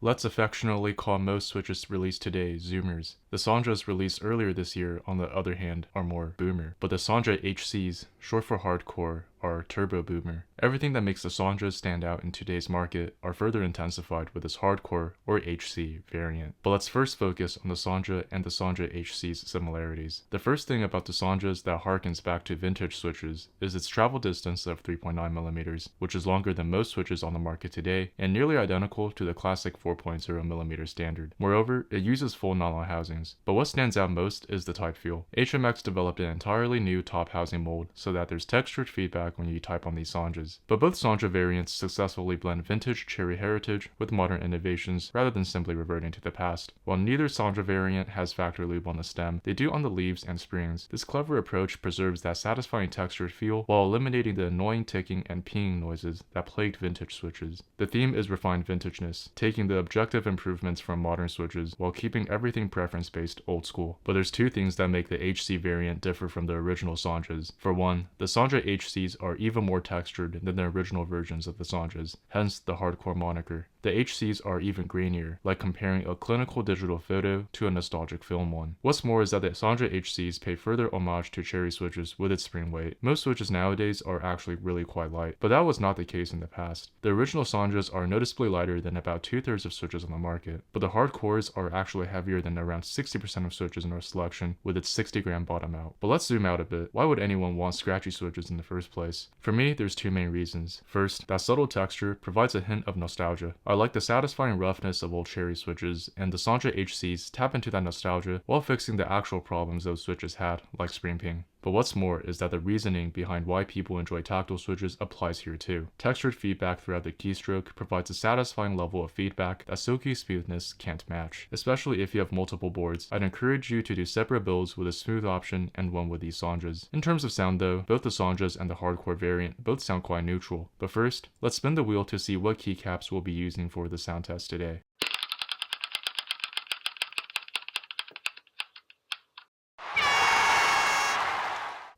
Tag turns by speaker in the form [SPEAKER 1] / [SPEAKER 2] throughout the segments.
[SPEAKER 1] Let's affectionately call most switches released today Zoomers. The Sonjas released earlier this year, on the other hand, are more boomer. But the Sonja HCs, short for hardcore, are turbo boomer. Everything that makes the Sonjas stand out in today's market are further intensified with this hardcore or HC variant. But let's first focus on the Sonja and the Sonja HC's similarities. The first thing about the Sonjas that harkens back to vintage switches is its travel distance of 3.9mm, which is longer than most switches on the market today and nearly identical to the classic 4.0mm standard. Moreover, it uses full nylon housings. But what stands out most is the type feel. HMX developed an entirely new top housing mold so that there's textured feedback when you type on these Sonjas. But both Sonja variants successfully blend vintage cherry heritage with modern innovations rather than simply reverting to the past. While neither Sonja variant has factory lube on the stem, they do on the leaves and springs. This clever approach preserves that satisfying textured feel while eliminating the annoying ticking and pinging noises that plagued vintage switches. The theme is refined vintageness, taking the objective improvements from modern switches while keeping everything preference-based old school. But there's two things that make the HC variant differ from the original Sonjas. For one, the Sonja HCs are even more textured than the original versions of the Sonjas, hence the hardcore moniker. The HCs are even grainier, like comparing a clinical digital photo to a nostalgic film one. What's more is that the Sonja HCs pay further homage to cherry switches with its spring weight. Most switches nowadays are actually really quite light, but that was not the case in the past. The original Sonjas are noticeably lighter than about 2/3 of switches on the market, but the hardcores are actually heavier than around 60% of switches in our selection with its 60-gram bottom out. But let's zoom out a bit. Why would anyone want scratchy switches in the first place? For me, there's two main reasons. First, that subtle texture provides a hint of nostalgia. I like the satisfying roughness of old cherry switches, and the Sonja HCs tap into that nostalgia while fixing the actual problems those switches had, like screen ping. But what's more is that the reasoning behind why people enjoy tactile switches applies here too. Textured feedback throughout the keystroke provides a satisfying level of feedback that silky smoothness can't match. Especially if you have multiple boards, I'd encourage you to do separate builds with a smooth option and one with these Sonjas. In terms of sound though, both the Sonjas and the hardcore variant both sound quite neutral. But first, let's spin the wheel to see what keycaps we'll be using for the sound test today.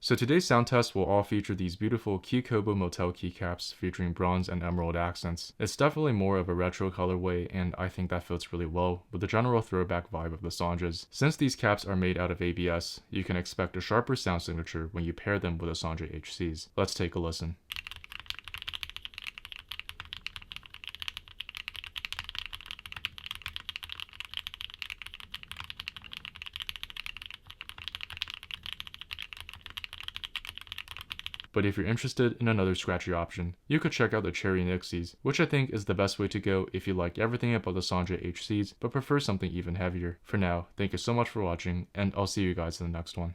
[SPEAKER 1] So today's sound test will all feature these beautiful Kikobo Motel keycaps featuring bronze and emerald accents. It's definitely more of a retro colorway, and I think that fits really well with the general throwback vibe of the Sonjas. Since these caps are made out of ABS, you can expect a sharper sound signature when you pair them with the Sonja HCs. Let's take a listen. But if you're interested in another scratchy option, you could check out the Cherry Nixies, which I think is the best way to go if you like everything about the Sonja HCs but prefer something even heavier. For now, thank you so much for watching, and I'll see you guys in the next one.